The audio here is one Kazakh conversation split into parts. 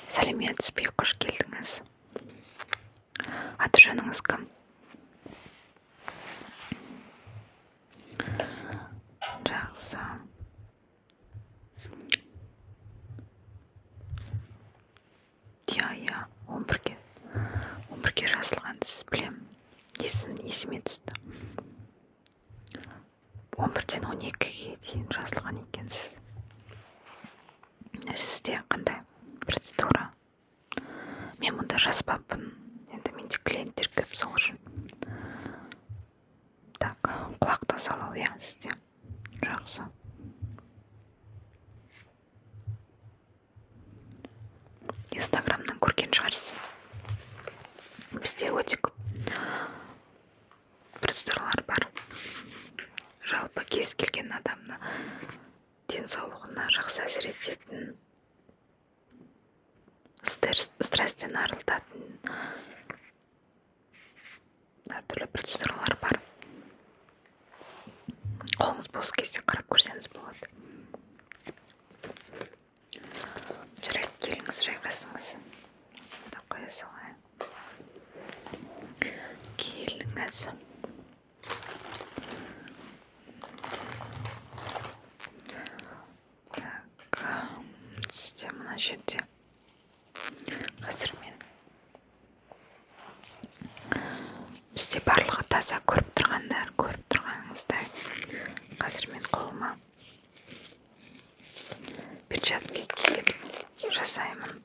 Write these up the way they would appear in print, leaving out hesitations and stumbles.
Сәлеметсіз бе, қош келдіңіз. Аты жөніңіз кім? Жақсы. Иә, 11-ге жазылғансыз, білем. Есіме түсті. 11-ден 12-ге дейін жазылған екенсіз. Сізде қандай процедура? Мен мұнда жазбаппын. Енді менде клиенттер көп, сол үшін. Так, құлақ тазалау, иә, сізде. Жақсы. Инстаграмнан көрген шығарсыз. Бізде өте көп процедуралар бар. Жалпы кез келген адамны денсаулығына жақсы әсер ететін, стресстен арылтатын әртүрлі процедуралар бар. Қолыңыз бос кезде қарап көрсеңіз болады. Жарайды, келіңіз, жайғасыңыз. Мұнда қоя салайын. Келіңіз. Так, сізде мына жерде. Қазір бізде барлығы таза, көріп тұрғаныңыздай. Қазір мен қолыма перчатки киіп жасаймын.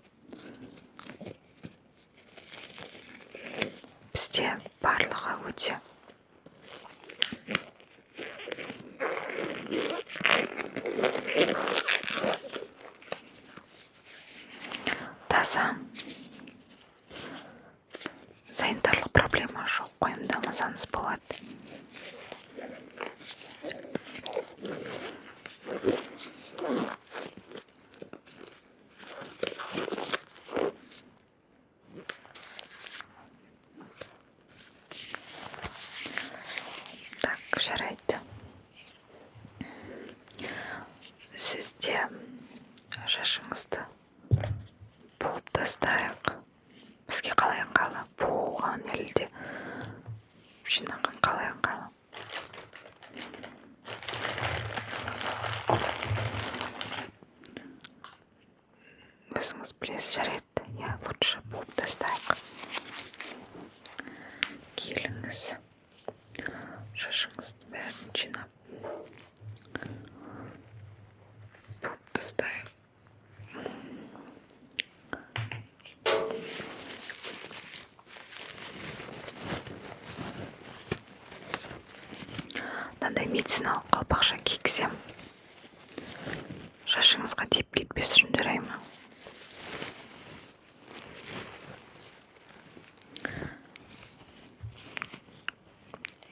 Бізде барлығы өте таза. Санитарлық проблема жоқ, қойымдамасаңыз болады. Так, жарайды. Сізде шашыңызды буып тастайық. Бізге қалай ыңғайлы? Буған елде жинаған қалай ыңғайлы? Өзіңіз білесіз, жарайды. Я лучше буып тастайық. Келіңіз. Шашыңызды бәрін жинап буып тастайық. Мынандай медициналық қалпақша кигізем. Шашыңызға тиіп кетпес үшін, жарай ма?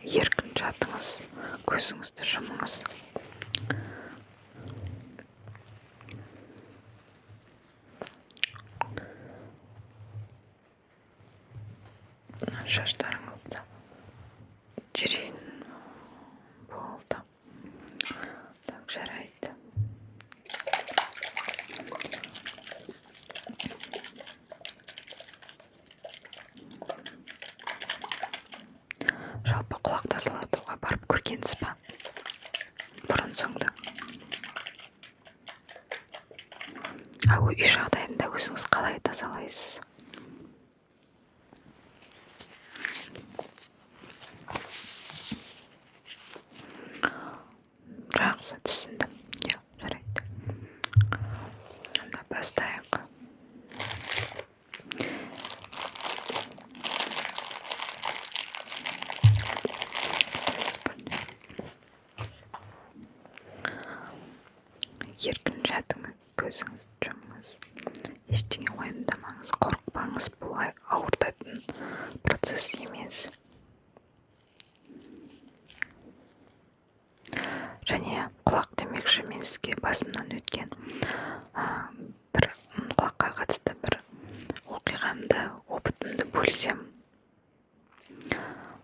Еркін жатыңыз, көзіңізді жұмыңыз. Шаштарыңызды жирен болды. Так, жарайды. Жалпы құлақ тазалатуға барып көргенсіз ба? Бұрын соңды. Үй жағдайында өзіңіз қалай тазалайсыз? Жақсы, түсіндім. Жарайды. Онда бастайық. Еркін жатыңыз, көзіңізді жұмыңыз. Ештеңе уайымдамаңыз, қорықпаңыз, бұл ауыртатын процесс емес. Және құлақ демекші, мен сізге басымнан өткен бір құлаққа қатысты бір оқиғамды, опытымды бөлсем,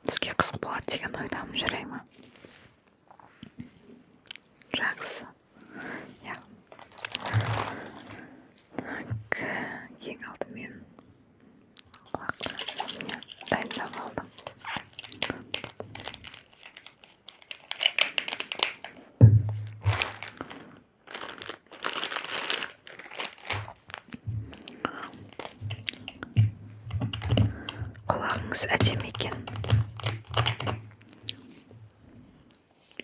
бізге қызық болады деген ойдамын, жарай ма? Жақсы. Так, ең дауыңыз әдемі екен.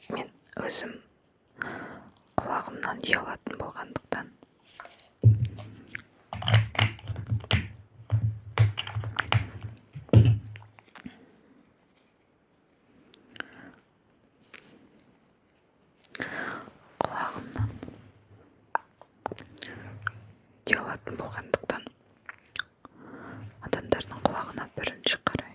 Мен өзім құлағымнан ұялатын болғандықтан адамдардың құлағына бірінші қараймын.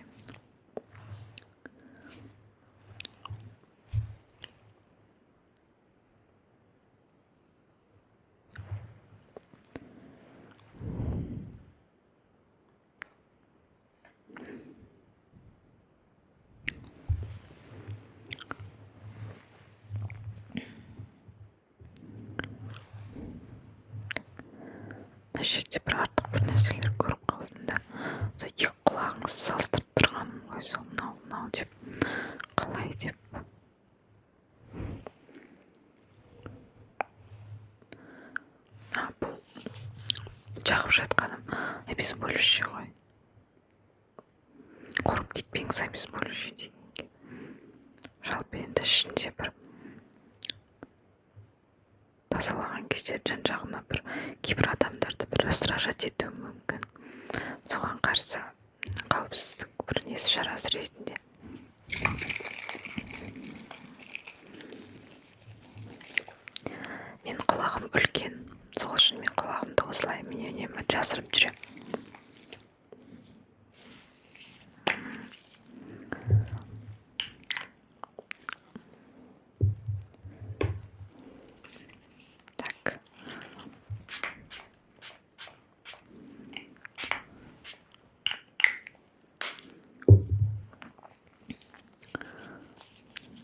Мына жерде бір артық бір нәрселер көріп қалдым да, сол екі құлағыңызды салыстырып тұрғаным ғой, сол мынау деп, қалай деп. Бұл жағып жатқаным обезболивающий ғой. Қорып кетпеңіз обезболивающий дегенге. Жалпы енді ішінде бір тазалаған кезде жан-жағына бір кейбір адамдарды бір раздражать етуі мүмкін. Соған қарсы қауіпсіздік бір несі шарасы ретінде. Мен құлағым үлкен, сол үшін мен құлағымды осылай мен үнемі жасырып жүремін.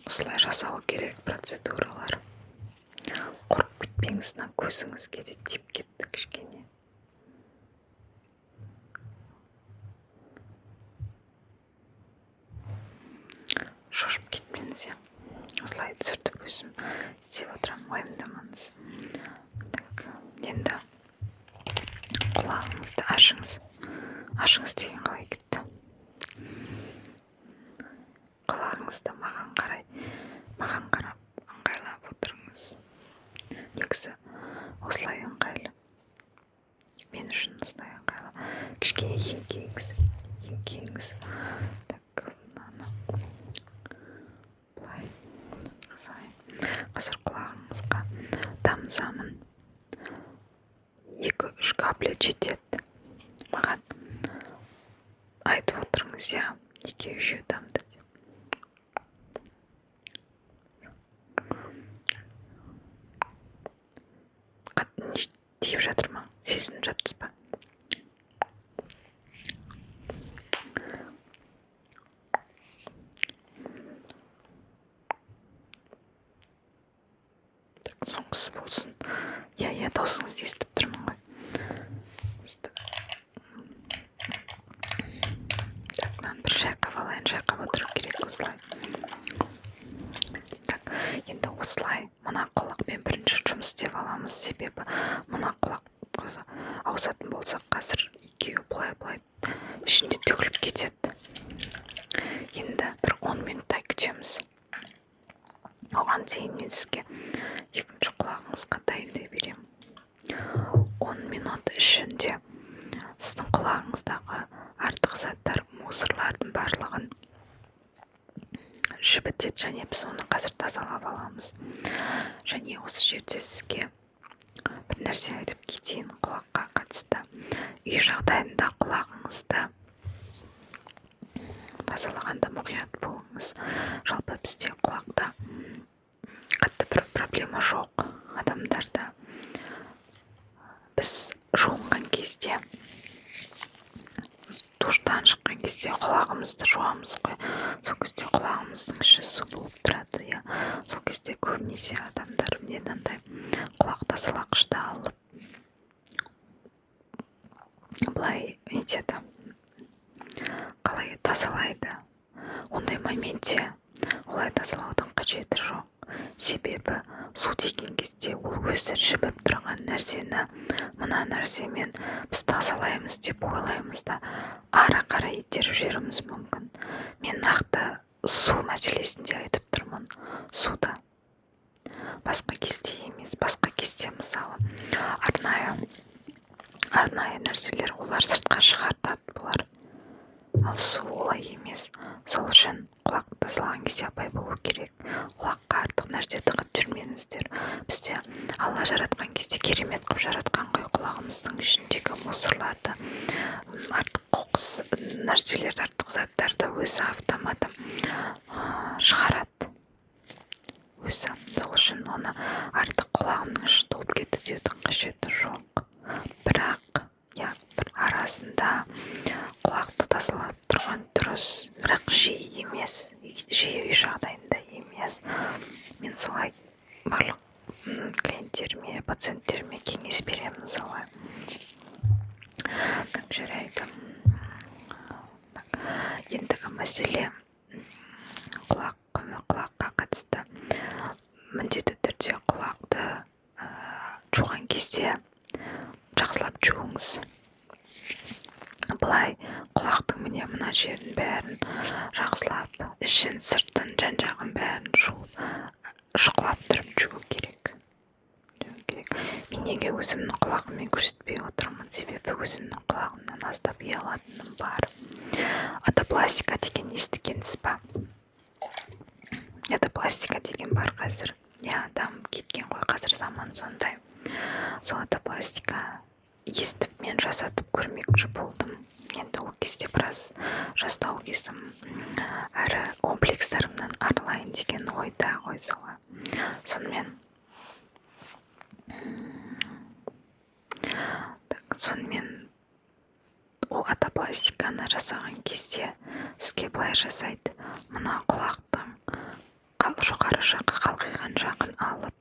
Осылай жасау керек процедуралар. Қорқып кетпеңіз, көзіңізге де тиіп кетті кішкене. Шошып кетпеңіз, осылай түсіртіп өзім істеп отырамын, уайымдамаңыз. Енді құлағыңызды ашыңыз. Ашыңыз деген қалай кетті? Құлағыңызды маған қарап ыңғайлап отырыңыз. Негізі осылай ыңғайлы. Мен үшін осылай ыңғайлы. Кішкене еңкейіңіз. Былай. Қазір құлағыңызға тамызамын. 2-3 капля жетеді. Маған айтып отырыңыз, 2-3 тамды. Тиіп жатыр ма? Сезініп жатырсыз ба? Соңғысы болсын. Даусыңызды естіп тұрмын ғой. Мынаны бір шайқап алайын, шайқап отыру керек осылай. Енді осылай мына құлақпен бірінші жұмыс істеп аламыз, себебі мына құлақ ауысатын болсақ, қазір екеуі былай ішінде төгіліп кетеді. Енді бір 10 минуттай күтеміз. Оған дейін мен сізге екінші құлағыңызға дайындай беремін. 10 минут ішінде сіздің құлағыңыздағы артық заттар, мусорлардың барлығын жібітеді, және біз оны қазір тазалап аламыз. Және осы жерде сізге бір нәрсе айтып кетейін құлаққа қатысты. Үй жағдайында құлағыңызды тазалағанда мұқият болыңыз. Жалпы бізде құлақта қатты бір проблема жоқ адамдарда. Біз жуынған кезде, душтан шыққан кезде құлағымызды жуамыз ғой. Сол кезде құлағымыздың іші су болып тұрады. Сол кезде көбінесе адамдар мынандай құлақ тазалағышты алып былай нетеді, қалай тазалайды. Ондай моментте олай тазалаудың қажеті жоқ. Себебі су тиген кезде ол өзі жібіп тұрған нәрсені мына нәрсемен біз тазалаймыз деп ойлаймыз да ары қарай итеріп жіберуіміз мүмкін. Мен нақты су мәселесінде айтып тұрмын. Суда басқа кезде емес. Басқа кезде мысалы арнайы нәрселер олар сыртқа шығартады бұлар. Ал су олай емес. Сол үшін құлақты тазалаған кезде абай болу керек. Құлаққа артық нәрсе тығып жүрмеңіздер. Бізде Алла жаратқан кезде керемет қылып жаратқан ғой, құлағымыздың ішіндегі мусорларды, артық қоқыс нәрселерді, артық заттарды өзі автоматы шығарады. Өзі. Сол үшін оны артық құлағымның іші толып кетті деудің қажеті жоқ. Бірақ бір арасында құлақты тазалап тұрған дұрыс, бірақ жиі емес, жиі үй жағдайында емес. Мен солай барлық клиенттеріме, пациенттеріме кеңес беремін солай. Жарайды. Ендігі мәселе құлаққа қатысты. Міндетті түрде құлақты жуған кезде жақсылап жуыңыз. Былай құлақтың міне мына жерін бәрін жақсылап, ішін, сыртын, жан-жағын бәрін шұқылап тұрып жуу керек. Мен неге өзімнің құлағыммен көрсетпей отырмын? Себебі өзімнің құлағымнан аздап ұялатыным бар. Атопластика деген естігенсіз ба? Атопластика деген бар қазір. Дамып кеткен ғой, қазір заман сондай. Сол атопластика естіп мен жасатып көрмекші болдым. Енді ол кезде біраз жастау кезім, әрі комплекстарымнан арылайын деген ойда ғой солай. Сонымен ол атопластиканы жасаған кезде сізге былай жасайды. Мына құлақтың жоғары жағы қалқиған жағын алып,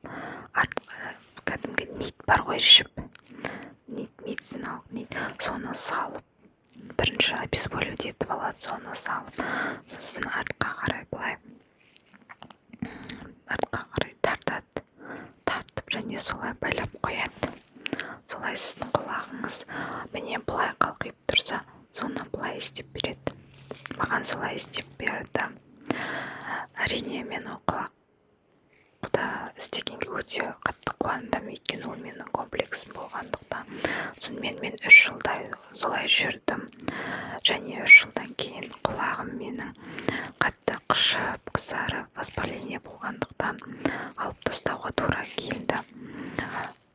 кәдімгі нит бар ғой, жіп, медициналық нит, соны салып, бірінші обезболивать етіп алады, соны салып, сосын артқа қарай тартып және солай байлап қояды. Солай сіздің құлағыңыз міне былай қалқиып тұрса, соны былай істеп береді. Маған солай істеп берді. Әрине, мен ол құлақта істегенге өте қатты қуандым, өйткені ол менің комплексім болғандықтан. Сонымен мен 3 жылдай солай жүрдім. Және 3 жылдан кейін құлағым менің қатты қышып, қызарып, воспаление болғандықтан алып тастауға тура келді.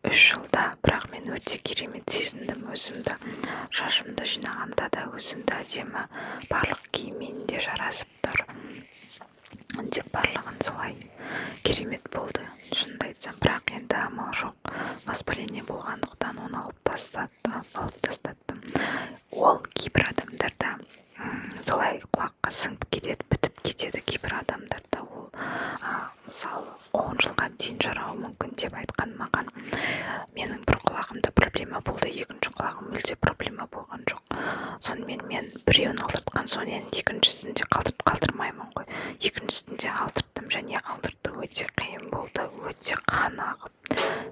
3 жылда, бірақ мен өте керемет сезіндім өзімді. Шашымды жинағанда да өзімді әдемі, барлық киіммен де жарасып тұр. Деп барлығын солай керемет болды, шынымды айтсам. Бірақ енді амал жоқ, воспаление болғандықтан оны алып тастаттым. Ол кейбір адамдарда солай құлаққа сіңіп кетеді, бітіп кетеді. Кейбір адамдарда ол мысалы 10 жылға дейін жарауы мүмкін деп айтқан маған. Менің бір құлағымда проблема болды, екінші құлағым мүлде проблема болған жоқ. Сонымен мен біреуін алдыртқан соң енді екіншісінде қалдырмаймын ғой. Екіншісінде алдырттым және алдырту өте қиын болды, өте қан ағып.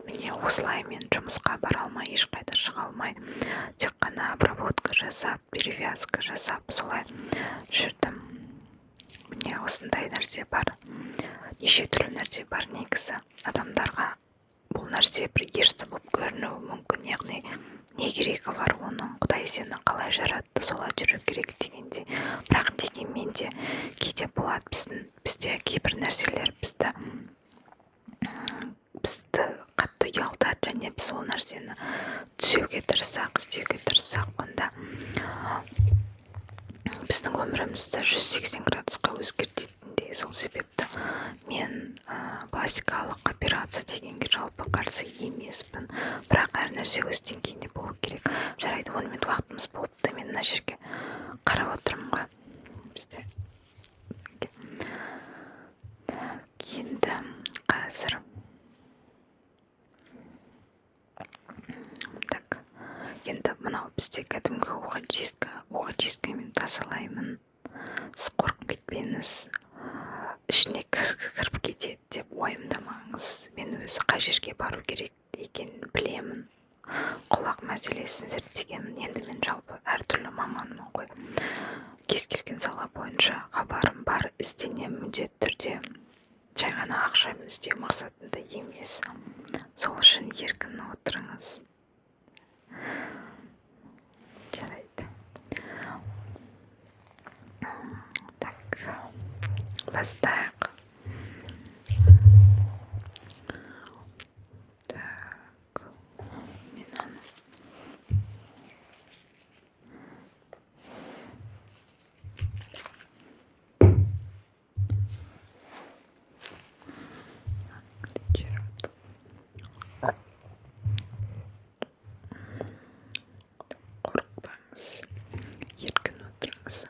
Міне осылай мен жұмысқа бара алмай, ешқайда шыға алмай, тек қана обработка жасап, перевязка жасап, солай жүрдім. Міне осындай нәрсе бар. Неше түрлі нәрсе бар негізі. Адамдарға бұл нәрсе бір ерсі болып көрінуі мүмкін, яғни не керегі бар оның, Құдай сені қалай жаратты, солай жүру керек дегенде. Бірақ дегенмен де кейде болады, бізде кейбір нәрселер бізді қатты ұялтады, және біз ол нәрсені түзеуге тырысақ, істеуге тырысақ, онда біздің өмірімізді 180 градусқа өзгертетіндей. Сол себепті мен пластикалық операция дегенге жалпы қарсы емеспін. Бірақ әр нәрсе өз деңгейінде болу керек. Жарайды, 10 минут уақытымыз болды. Мен мына жерге қарап отырмын ғой. Бізде енді қазір енді мынау бізде кәдімгі ухачисткамен тазалаймын. Сіз қорқып кетпеңіз. Ішіне кіріп кетеді деп уайымдамаңыз. Мен өзі қай жерге бару керек екенін білемін. Құлақ мәселесін зерттегенмін. Енді мен жалпы әртүрлі маманмын ғой. Кез келген сала бойынша хабарым бар, ізденемін міндетті түрде. Жай ғана ақшаны іздеу мақсатында емес. Сол үшін еркін отырыңыз. Жарайды. Так, бастайық. Так, мен аны қорықпаңыз, еркін отырыңыз.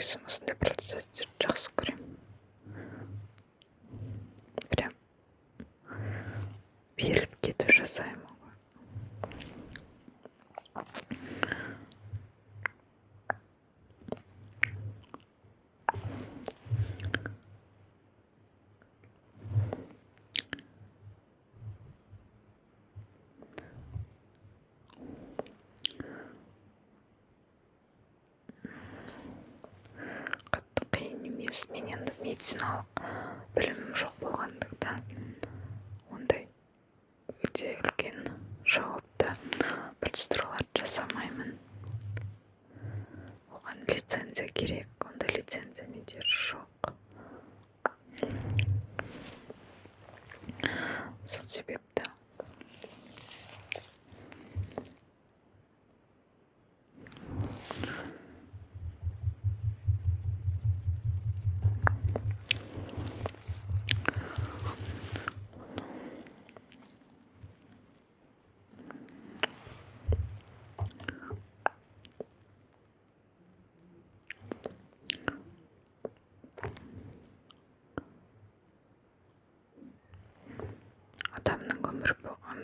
Өзім осындай процесстерді жақсы көремін. Прям беріліп кету жасаймын. Қатты қиын емес. Мен енді медициналық білімім жоқ болғандықтан ондай өте үлкен жауапты процедураларды жасамаймын. Оған лицензия керек. Онда лицензия менде жоқ. Сол себепті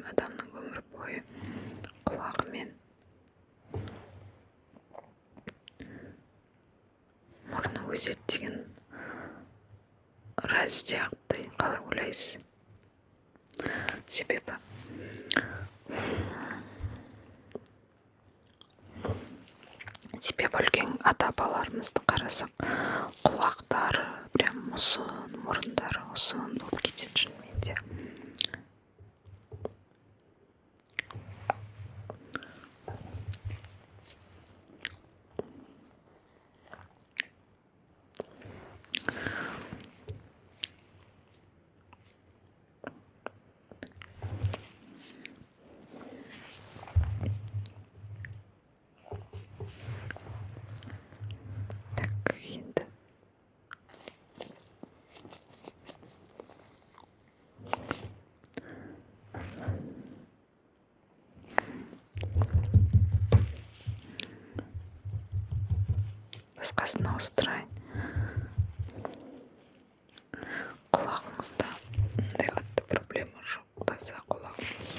адамның өмір бойы құлағы мен мұрны өседі деген рас сияқты. Қалай ойлайсыз? Себебі үлкен ата-бабаларымызды қарасақ, құлақтары прям ұзын, мұрындары ұзын болып кетеді шынымен де. Басқасын ауыстырайын. Құлағыңызда ондай қатты проблема жоқ, таза құлағыңыз.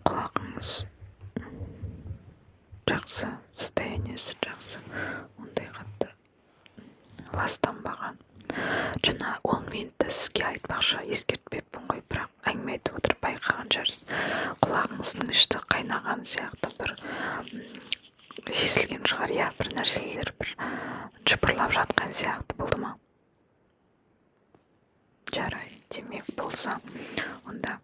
Құлағыңыз жақсы, состояниесі жақсы, ондай қатты ластанбаған. Жаңа 10 минутта сізге айтпақшы ескертпеппін ғой, бірақ әңгіме айтып отырып байқаған шығарсыз, құлағыңыздың іші қайнаған сияқты, бір сезілген шығар, иә, бір нәрселер бір жыбырлап жатқан сияқты болды ма? Жарай, демек болса, онда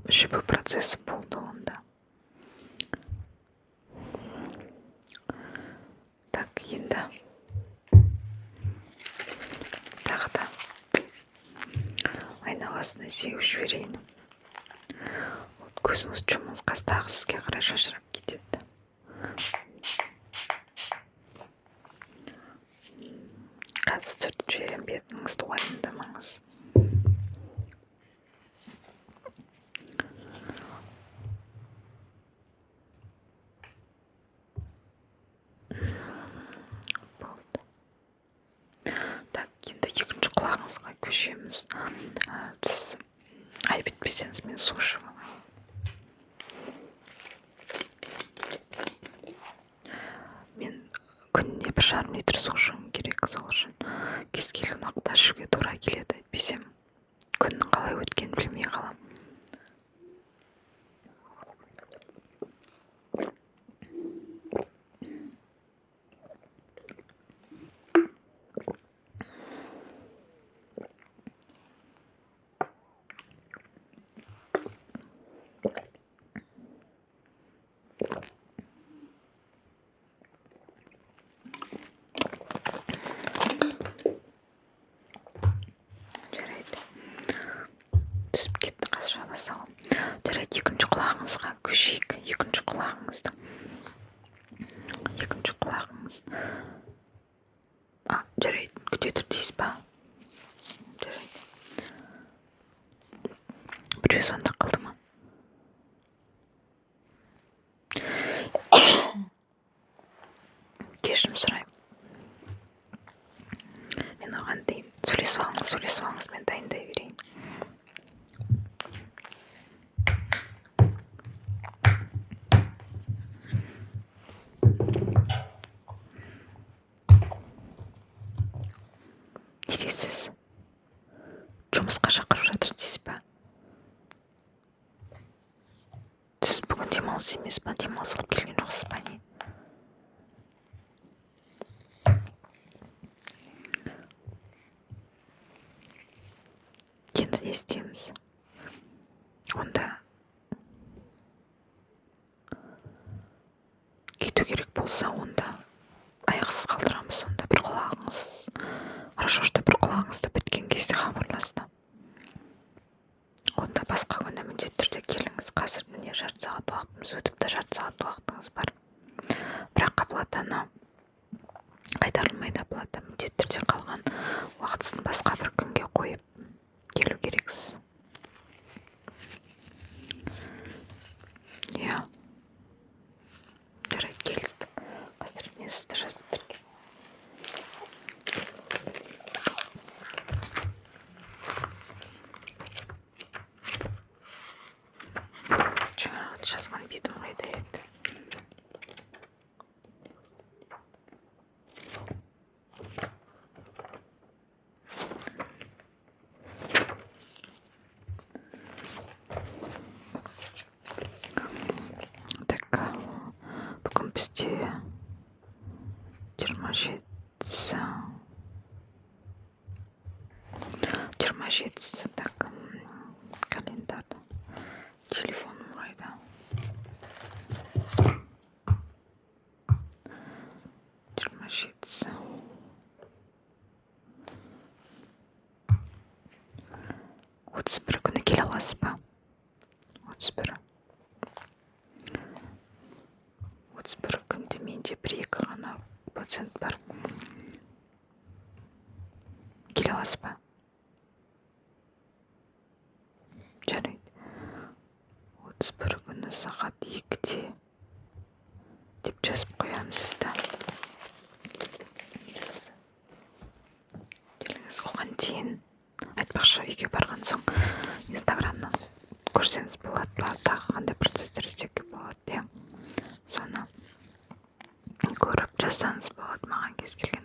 жібу процесі болды онда. Так, енді тағы да айналасына сеуіп жіберейін. Көзіңіз жұмыңыз тағы сізге қарай шашырап кетеді. Қазір сүртіп жіберем, бетіңізді уайымдамаңыз. Так, енді екінші құлағыңызға көшеміз. Сіз айбетпесеңіз мен су ішіп алайын. Мен күніне 1,5 литр су ішуім керек, сол үшін кез келген уақытта ішуге тура келеді. Әйтпесем күннің қалай өткенін білмей қалам. Түсіп кетті, қазір жаба салам. Жарайды, екінші құлағыңызға көшейік. Екінші құлағыңыз. Жарайды, күте тұр дейсіз ба? Жарайды. Біреу сонда қалды ма? Кешірім сұрайым. Мен оған дейін сөйлесіп алыңыз, мен дайындай берейін. Не дейсіз? Жұмысқа шақырып жатыр дейсіз ба? Сіз бүгін демалыс емес па? Демалыс алып келген жоқсыз ба не? Енді не істейміз? Онда кету керек болса, онда аяқсыз қалдырамыз. Онда бір құлағыңыз, хорошо, что бір құлағыңызда біткен кезде хабарласты. Онда басқа күні міндетті түрде келіңіз. Қазір міне жарты сағат уақытымыз өтіпті, жарты сағат уақытыңыз бар. Бірақ оплатаны қайтарылмайды, оплата міндетті түрде қалған уақытысын басқа бір күнге қойып келу керексіз. Иә. Жарайды, келістік. Қазір мен сізді жазып тұрген. Жаңағы жазған бетім қайда еді? Так, бүгін бізде 27-сі, так, календарь, телефоным қайда? Отыз бір күні келе аласыз ба? 31 күнде менде 1-2 ғана пациент бар. Келе аласыз ба? Жарайды. 31 күні сағат 2-де деп жазып қоямыз сізді. Келіңіз, оған дейін айтпақшы, үйге барған соң инстаграмнан көрсеңіз болады ба, тағы қандай процесстер істеуге болады, иә. Соны көріп жазсаңыз болады, маған кез келген